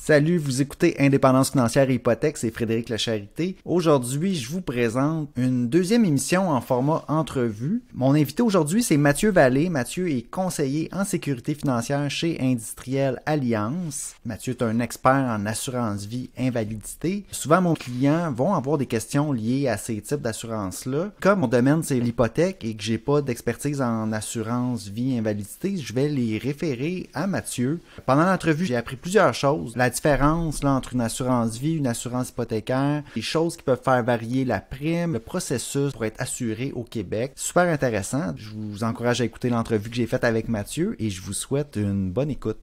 Salut, vous écoutez Indépendance financière et hypothèque, c'est Frédéric Lecharité. Aujourd'hui, je vous présente une deuxième émission en format entrevue. Mon invité aujourd'hui, c'est Mathieu Vallée. Mathieu est conseiller en sécurité financière chez Industriel Alliance. Mathieu est un expert en assurance vie invalidité. Souvent, mes clients vont avoir des questions liées à ces types d'assurances-là. Comme mon domaine, c'est l'hypothèque et que j'ai pas d'expertise en assurance vie invalidité, je vais les référer à Mathieu. Pendant l'entrevue, j'ai appris plusieurs choses. La différence là, entre une assurance vie et une assurance hypothécaire, les choses qui peuvent faire varier la prime, le processus pour être assuré au Québec. Super intéressant. Je vous encourage à écouter l'entrevue que j'ai faite avec Mathieu et je vous souhaite une bonne écoute.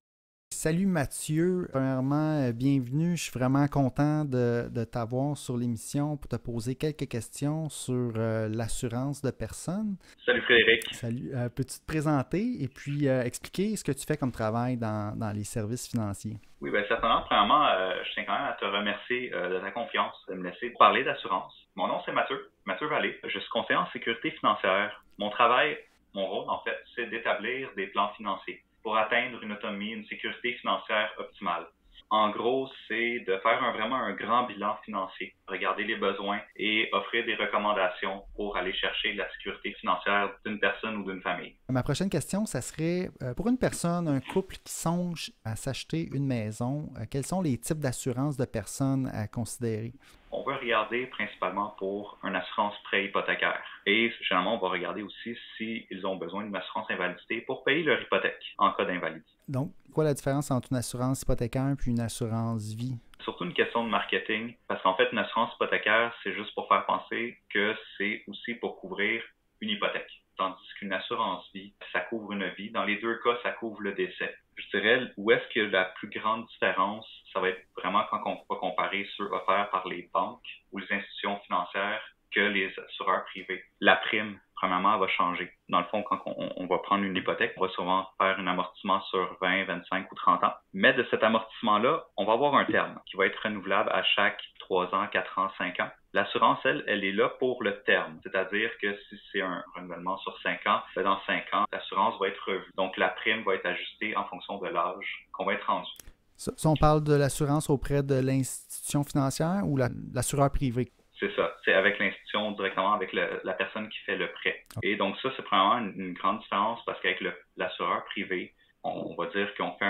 Salut Mathieu, premièrement, bienvenue. Je suis vraiment content de t'avoir sur l'émission pour te poser quelques questions sur l'assurance de personnes. Salut Frédéric. Salut, peux-tu te présenter et puis expliquer ce que tu fais comme travail dans les services financiers? Oui, bien certainement. Premièrement, je tiens quand même à te remercier de ta confiance, de me laisser parler d'assurance. Mon nom, c'est Mathieu Vallée. Je suis conseiller en sécurité financière. Mon travail, mon rôle, en fait, c'est d'établir des plans financiers pour atteindre une autonomie, une sécurité financière optimale. En gros, c'est de faire vraiment un grand bilan financier, regarder les besoins et offrir des recommandations pour aller chercher la sécurité financière d'une personne ou d'une famille. Ma prochaine question, ça serait pour une personne, un couple qui songe à s'acheter une maison, quels sont les types d'assurances de personnes à considérer? On va regarder principalement pour une assurance prêt hypothécaire. Et généralement, on va regarder aussi s'ils ont besoin d'une assurance invalidité pour payer leur hypothèque en cas d'invalidité. Donc, quoi la différence entre une assurance hypothécaire et une assurance vie? Surtout une question de marketing, parce qu'en fait, une assurance hypothécaire, c'est juste pour faire penser que c'est aussi pour couvrir une hypothèque. Tandis qu'une assurance vie, ça couvre une vie. Dans les deux cas, ça couvre le décès. Je dirais, où est-ce que la plus grande différence, ça va être vraiment quand on va comparer ceux offerts par les banques ou les institutions financières que les assureurs privés. La prime, premièrement, va changer. Dans le fond, quand on va prendre une hypothèque, on va souvent faire un amortissement sur 20, 25 ou 30 ans. Mais de cet amortissement-là, on va avoir un terme qui va être renouvelable à chaque 3 ans, 4 ans, 5 ans. L'assurance, elle est là pour le terme. C'est-à-dire que si c'est un renouvellement sur 5 ans, dans 5 ans, l'assurance va être revue. Donc, la prime va être ajustée en fonction de l'âge qu'on va être rendu. Ça, on parle de l'assurance auprès de l'institution financière ou l'assureur privé? C'est ça. C'est avec l'institution directement, avec la personne qui fait le prêt. Okay. Et donc ça, c'est probablement une grande différence parce qu'avec l'assureur privé, on va dire qu'on fait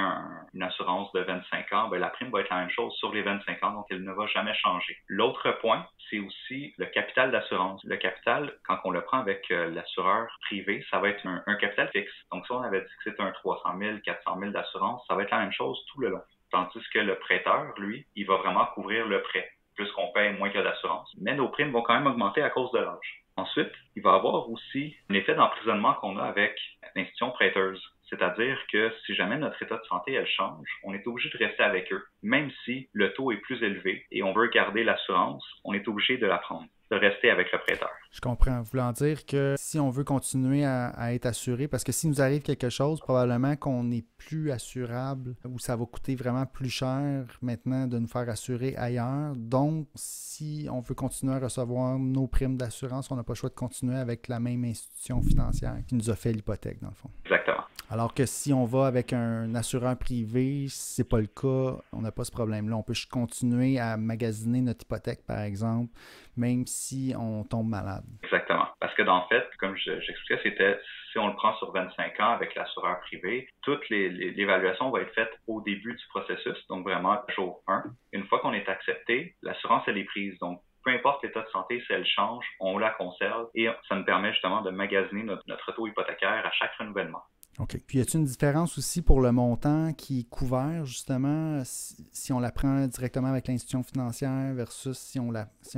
une assurance de 25 ans, ben la prime va être la même chose sur les 25 ans, donc elle ne va jamais changer. L'autre point, c'est aussi le capital d'assurance. Le capital, quand on le prend avec l'assureur privé, ça va être un capital fixe. Donc si on avait dit que c'était un 300 000, 400 000 d'assurance, ça va être la même chose tout le long. Tandis que le prêteur, lui, il va vraiment couvrir le prêt. Plus qu'on paye, moins qu'il y a d'assurance. Mais nos primes vont quand même augmenter à cause de l'âge. Ensuite, il va y avoir aussi un effet d'emprisonnement qu'on a avec l'institution prêteuse. C'est-à-dire que si jamais notre état de santé, elle change, on est obligé de rester avec eux. Même si le taux est plus élevé et on veut garder l'assurance, on est obligé de la prendre, de rester avec le prêteur. Je comprends. Voulant dire que si on veut continuer à être assuré, parce que s'il nous arrive quelque chose, probablement qu'on n'est plus assurable ou ça va coûter vraiment plus cher maintenant de nous faire assurer ailleurs. Donc, si on veut continuer à recevoir nos primes d'assurance, on n'a pas le choix de continuer avec la même institution financière qui nous a fait l'hypothèque, dans le fond. Exactement. Alors que si on va avec un assureur privé, c'est pas le cas, on n'a pas ce problème-là. On peut continuer à magasiner notre hypothèque, par exemple, même si on tombe malade. Exactement. Parce que dans le fait, comme j'expliquais, c'était si on le prend sur 25 ans avec l'assureur privé, toute l'évaluation va être faite au début du processus, donc vraiment jour 1. Une fois qu'on est accepté, l'assurance, elle est prise. Donc, peu importe l'état de santé, si elle change, on la conserve et ça nous permet justement de magasiner notre taux hypothécaire à chaque renouvellement. OK. Puis, y a-t-il une différence aussi pour le montant qui est couvert, justement, si on la prend directement avec l'institution financière versus si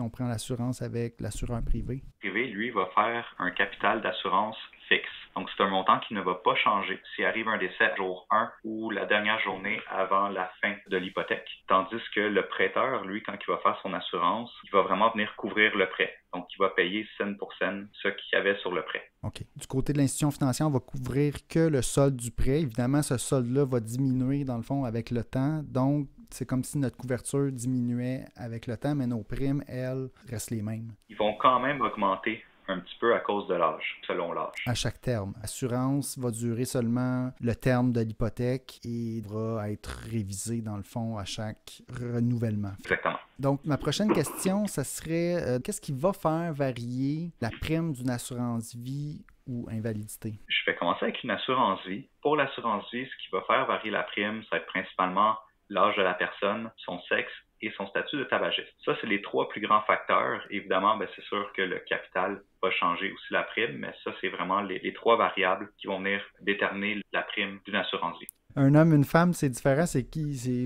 on prend l'assurance avec l'assureur privé? Le privé, lui, va faire un capital d'assurance fixe. Donc, c'est un montant qui ne va pas changer s'il arrive un décès jour 1 ou la dernière journée avant la fin de l'hypothèque. Tandis que le prêteur, lui, quand il va faire son assurance, il va vraiment venir couvrir le prêt. Donc, il va payer cent pour cent ce qu'il y avait sur le prêt. OK. Du côté de l'institution financière, on va couvrir que le solde du prêt. Évidemment, ce solde-là va diminuer, dans le fond, avec le temps. Donc, c'est comme si notre couverture diminuait avec le temps, mais nos primes, elles, restent les mêmes. Ils vont quand même augmenter un petit peu à cause de l'âge, selon l'âge. À chaque terme. L'assurance va durer seulement le terme de l'hypothèque et devra être révisée, dans le fond, à chaque renouvellement. Exactement. Donc, ma prochaine question, ça serait qu'est-ce qui va faire varier la prime d'une assurance vie ou invalidité? Je vais commencer avec une assurance vie. Pour l'assurance vie, ce qui va faire varier la prime, ça va être principalement l'âge de la personne, son sexe et son statut de tabagiste. Ça, c'est les 3 plus grands facteurs. Évidemment, c'est sûr que le capital va changer aussi la prime, mais ça, c'est vraiment les 3 variables qui vont venir déterminer la prime d'une assurance vie. Un homme, une femme, c'est différent. C'est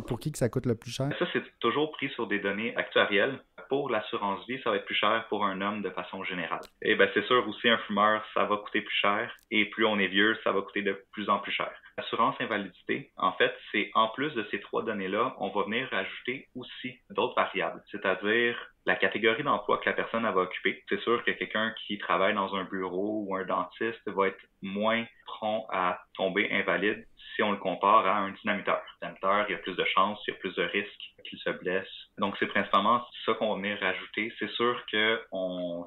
pour qui que ça coûte le plus cher? Ça, c'est toujours pris sur des données actuarielles. Pour l'assurance vie, ça va être plus cher pour un homme de façon générale. Et c'est sûr aussi, un fumeur, ça va coûter plus cher. Et plus on est vieux, ça va coûter de plus en plus cher. L'assurance invalidité, en fait, c'est en plus de ces 3 données-là, on va venir ajouter aussi d'autres variables, c'est-à-dire la catégorie d'emploi que la personne va occuper. C'est sûr que quelqu'un qui travaille dans un bureau ou un dentiste va être moins prompt à tomber invalide si on le compare à un dynamiteur. Le dynamiteur, il y a plus de chances, il y a plus de risques qu'il se blesse. Donc, c'est principalement ça qu'on va venir rajouter. C'est sûr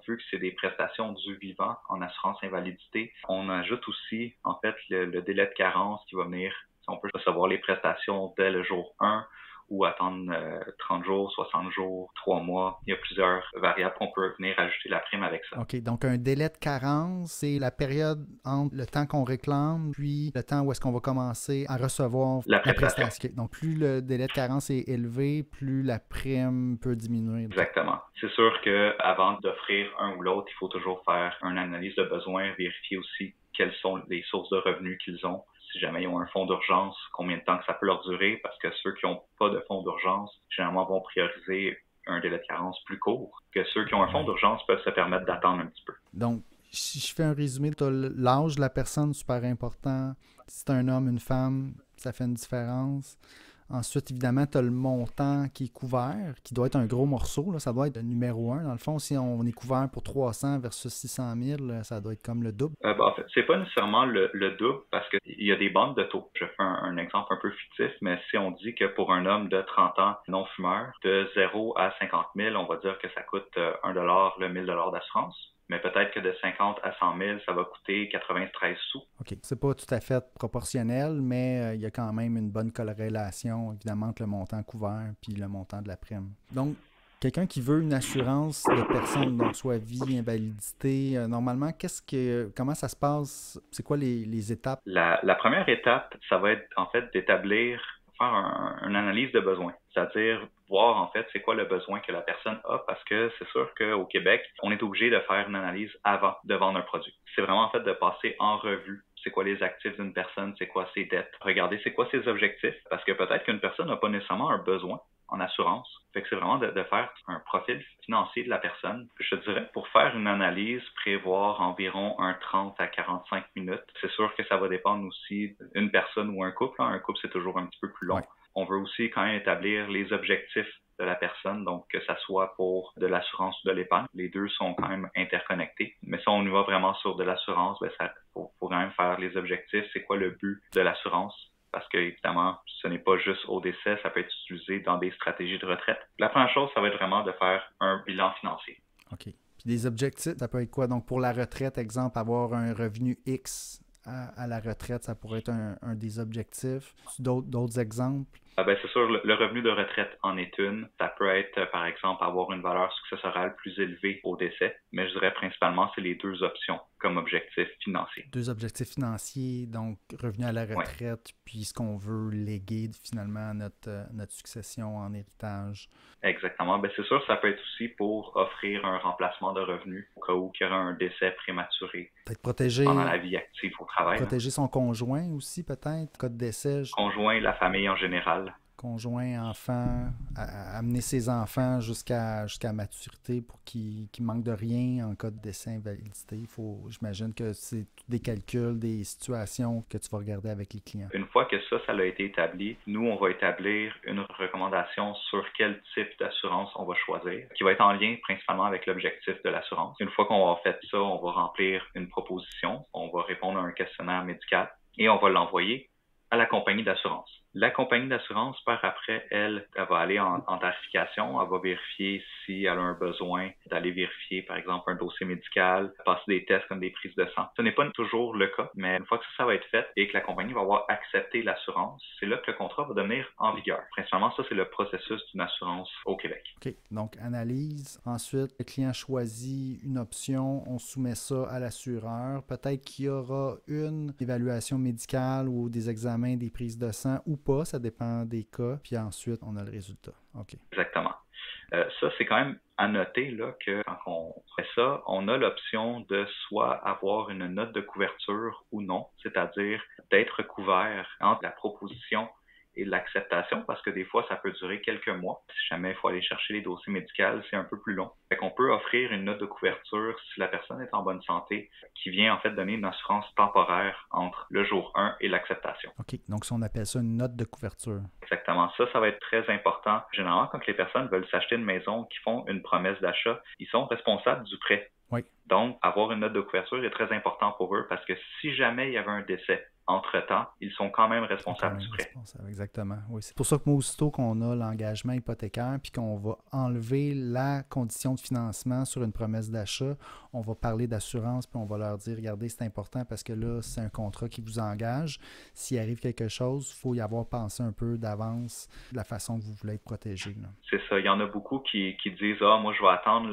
vu que c'est des prestations du vivant en assurance invalidité, on ajoute aussi, en fait, le délai de carence qui va venir, si on peut recevoir les prestations dès le jour 1, ou attendre 30 jours, 60 jours, 3 mois. Il y a plusieurs variables qu'on peut venir ajouter la prime avec ça. OK, donc un délai de carence, c'est la période entre le temps qu'on réclame puis le temps où est-ce qu'on va commencer à recevoir la prestation. Donc, plus le délai de carence est élevé, plus la prime peut diminuer. Exactement. C'est sûr qu'avant d'offrir un ou l'autre, il faut toujours faire une analyse de besoin, vérifier aussi quelles sont les sources de revenus qu'ils ont. Si jamais ils ont un fonds d'urgence, combien de temps que ça peut leur durer, parce que ceux qui n'ont pas de fonds d'urgence, généralement vont prioriser un délai de carence plus court, que ceux qui ont un fonds d'urgence peuvent se permettre d'attendre un petit peu. Donc, si je fais un résumé, tu as l'âge de la personne, super important. Si c'est un homme, une femme, ça fait une différence. Ensuite, évidemment, tu as le montant qui est couvert, qui doit être un gros morceau. Là. Ça doit être le numéro 1. Dans le fond, si on est couvert pour 300 versus 600 000, ça doit être comme le double. En fait, c'est pas nécessairement le double parce qu'il y a des bandes de taux. Je fais un exemple un peu fictif, mais si on dit que pour un homme de 30 ans non-fumeur, de 0 à 50 000, on va dire que ça coûte $1 le 1 000 d'assurance. Mais peut-être que de 50 à 100 000, ça va coûter 93 sous. OK. C'est pas tout à fait proportionnel, mais il y a quand même une bonne corrélation, évidemment, entre le montant couvert et le montant de la prime. Donc, quelqu'un qui veut une assurance de personne, donc soit vie, invalidité, normalement, comment ça se passe? C'est quoi les étapes? La première étape, ça va être en fait faire une analyse de besoin, c'est-à-dire voir en fait c'est quoi le besoin que la personne a, parce que c'est sûr qu'au Québec, on est obligé de faire une analyse avant de vendre un produit. C'est vraiment en fait de passer en revue c'est quoi les actifs d'une personne, c'est quoi ses dettes, regarder c'est quoi ses objectifs, parce que peut-être qu'une personne n'a pas nécessairement un besoin en assurance. Fait que c'est vraiment de faire un profil financier de la personne. Je dirais, pour faire une analyse, prévoir environ 30 à 45 minutes. C'est sûr que ça va dépendre aussi d'une personne ou un couple. Un couple, c'est toujours un petit peu plus long. Ouais. On veut aussi quand même établir les objectifs de la personne, donc que ça soit pour de l'assurance ou de l'épargne. Les deux sont quand même interconnectés. Mais si on y va vraiment sur de l'assurance, faut quand même faire les objectifs. C'est quoi le but de l'assurance? Parce que, évidemment, ce n'est pas juste au décès, ça peut être utilisé dans des stratégies de retraite. La première chose, ça va être vraiment de faire un bilan financier. OK. Puis des objectifs, ça peut être quoi? Donc, pour la retraite, exemple, avoir un revenu X à la retraite, ça pourrait être un des objectifs. D'autres exemples? C'est sûr, le revenu de retraite en est une. Ça peut être, par exemple, avoir une valeur successorale plus élevée au décès, mais je dirais principalement, c'est les 2 options comme objectif financier. 2 objectifs financiers, donc revenu à la retraite, puis ce qu'on veut léguer finalement à notre succession en héritage. Exactement. C'est sûr, ça peut être aussi pour offrir un remplacement de revenus au cas où il y aura un décès prématuré. Peut-être protéger pendant la vie active au travail. Protéger son conjoint aussi, peut-être, cas de décès. Conjoint, la famille en général. Conjoint, enfant, amener ses enfants jusqu'à maturité pour qu'ils manquent de rien en cas de décès, invalidité. J'imagine que c'est des calculs, des situations que tu vas regarder avec les clients. Une fois que ça a été établi, nous, on va établir une recommandation sur quel type d'assurance on va choisir, qui va être en lien principalement avec l'objectif de l'assurance. Une fois qu'on va fait ça, on va remplir une proposition, on va répondre à un questionnaire médical et on va l'envoyer à la compagnie d'assurance. La compagnie d'assurance, par après, elle va aller en tarification, elle va vérifier si elle a un besoin d'aller vérifier, par exemple, un dossier médical, passer des tests comme des prises de sang. Ce n'est pas toujours le cas, mais une fois que ça va être fait et que la compagnie va avoir accepté l'assurance, c'est là que le contrat va devenir en vigueur. Principalement, ça, c'est le processus d'une assurance au Québec. OK. Donc, analyse. Ensuite, le client choisit une option, on soumet ça à l'assureur. Peut-être qu'il y aura une évaluation médicale ou des examens, des prises de sang ou pas, ça dépend des cas. Puis ensuite, on a le résultat. OK. Exactement. Ça, c'est quand même à noter là, que quand on fait ça, on a l'option de soit avoir une note de couverture ou non, c'est-à-dire d'être couvert entre la proposition et l'acceptation, parce que des fois, ça peut durer quelques mois. Si jamais il faut aller chercher les dossiers médicaux, c'est un peu plus long. Fait qu'on peut offrir une note de couverture si la personne est en bonne santé, qui vient en fait donner une assurance temporaire entre le jour 1 et l'acceptation. OK. Donc, si on appelle ça une note de couverture. Exactement. Ça va être très important. Généralement, quand les personnes veulent s'acheter une maison, qui font une promesse d'achat, ils sont responsables du prêt. Oui. Donc, avoir une note de couverture est très important pour eux parce que si jamais il y avait un décès entre-temps, ils sont quand même responsables du prêt. Exactement. Oui. C'est pour ça que moi, aussitôt qu'on a l'engagement hypothécaire puis qu'on va enlever la condition de financement sur une promesse d'achat, on va parler d'assurance puis on va leur dire, regardez, c'est important parce que là, c'est un contrat qui vous engage. S'il arrive quelque chose, il faut y avoir pensé un peu d'avance de la façon que vous voulez être protégé. Là. C'est ça. Il y en a beaucoup qui disent, moi, je vais attendre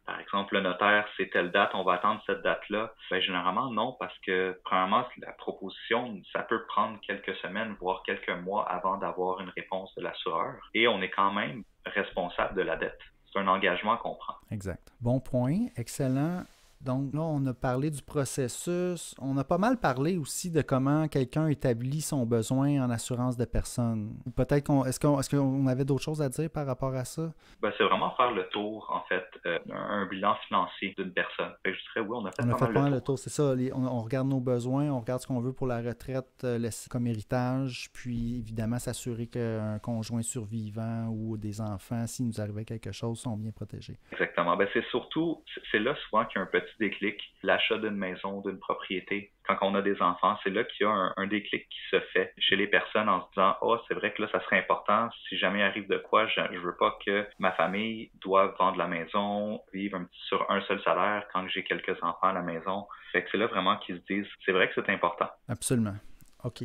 par exemple, le notaire, c'est telle date, on va attendre cette date-là. Ben, généralement, non, parce que, premièrement, la proposition, ça peut prendre quelques semaines, voire quelques mois avant d'avoir une réponse de l'assureur. Et on est quand même responsable de la dette. C'est un engagement qu'on prend. Exact. Bon point. Excellent. Donc là, on a parlé du processus. On a pas mal parlé aussi de comment quelqu'un établit son besoin en assurance de personne. Peut-être est-ce qu'on avait d'autres choses à dire par rapport à ça? Ben, c'est vraiment faire le tour, en fait, un bilan financier d'une personne. Fait que je dirais, oui, on a fait pas mal le tour. C'est ça. On regarde nos besoins, on regarde ce qu'on veut pour la retraite, laisser comme héritage, puis évidemment s'assurer qu'un conjoint survivant ou des enfants, s'il nous arrivait quelque chose, sont bien protégés. Exactement. Ben, c'est là souvent qu'il y a un petit déclic, l'achat d'une maison, d'une propriété. Quand on a des enfants, c'est là qu'il y a un déclic qui se fait chez les personnes en se disant, c'est vrai que là, ça serait important. Si jamais il arrive de quoi, je veux pas que ma famille doive vendre la maison, vivre sur un seul salaire quand j'ai quelques enfants à la maison. Fait que c'est là vraiment qu'ils se disent, c'est vrai que c'est important. Absolument. OK.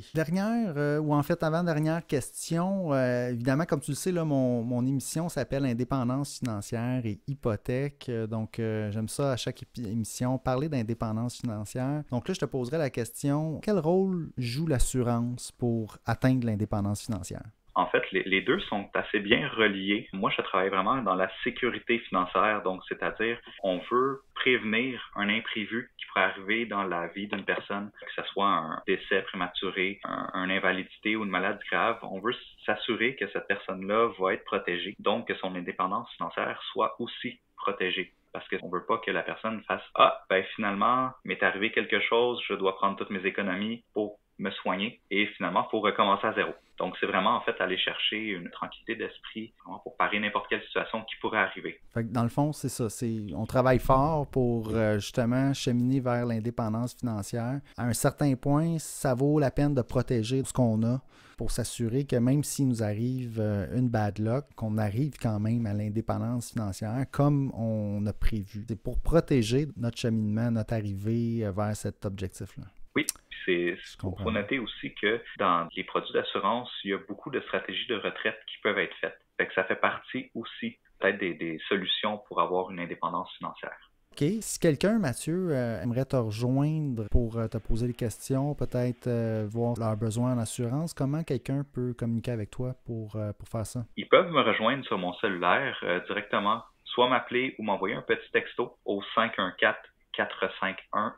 Avant-dernière question. Évidemment, comme tu le sais, là, mon émission s'appelle Indépendance financière et hypothèque. Donc, j'aime ça à chaque émission, parler d'indépendance financière. Donc là, je te poserai la question, quel rôle joue l'assurance pour atteindre l'indépendance financière? En fait, les deux sont assez bien reliés. Moi, je travaille vraiment dans la sécurité financière, donc c'est-à-dire on veut prévenir un imprévu qui pourrait arriver dans la vie d'une personne, que ce soit un décès prématuré, une invalidité ou une maladie grave. On veut s'assurer que cette personne-là va être protégée, donc que son indépendance financière soit aussi protégée. Parce qu'on ne veut pas que la personne fasse « finalement, m'est arrivé quelque chose, je dois prendre toutes mes économies pour me soigner et finalement, il faut recommencer à zéro. » Donc, c'est vraiment, en fait, aller chercher une tranquillité d'esprit pour parer n'importe quelle situation qui pourrait arriver. Fait que dans le fond, c'est ça. On travaille fort pour justement cheminer vers l'indépendance financière. À un certain point, ça vaut la peine de protéger ce qu'on a pour s'assurer que même s'il nous arrive une bad luck, qu'on arrive quand même à l'indépendance financière comme on a prévu. C'est pour protéger notre cheminement, notre arrivée vers cet objectif-là. Oui. Il faut noter aussi que dans les produits d'assurance, il y a beaucoup de stratégies de retraite qui peuvent être faites. Fait que ça fait partie aussi peut-être des solutions pour avoir une indépendance financière. OK. Si quelqu'un, Mathieu, aimerait te rejoindre pour te poser des questions, peut-être voir leurs besoins en assurance, comment quelqu'un peut communiquer avec toi pour faire ça? Ils peuvent me rejoindre sur mon cellulaire directement, soit m'appeler ou m'envoyer un petit texto au 514-451-9191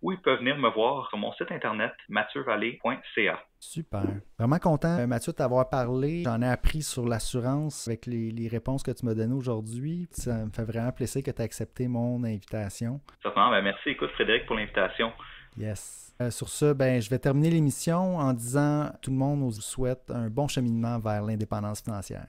ou ils peuvent venir me voir sur mon site internet mathieuvalet.ca. Super. Vraiment content, Mathieu, de t'avoir parlé. J'en ai appris sur l'assurance avec les réponses que tu m'as données aujourd'hui. Ça me fait vraiment plaisir que tu aies accepté mon invitation. Certainement. Merci. Écoute, Frédéric, pour l'invitation. Yes. Sur ce, je vais terminer l'émission en disant tout le monde nous souhaite un bon cheminement vers l'indépendance financière.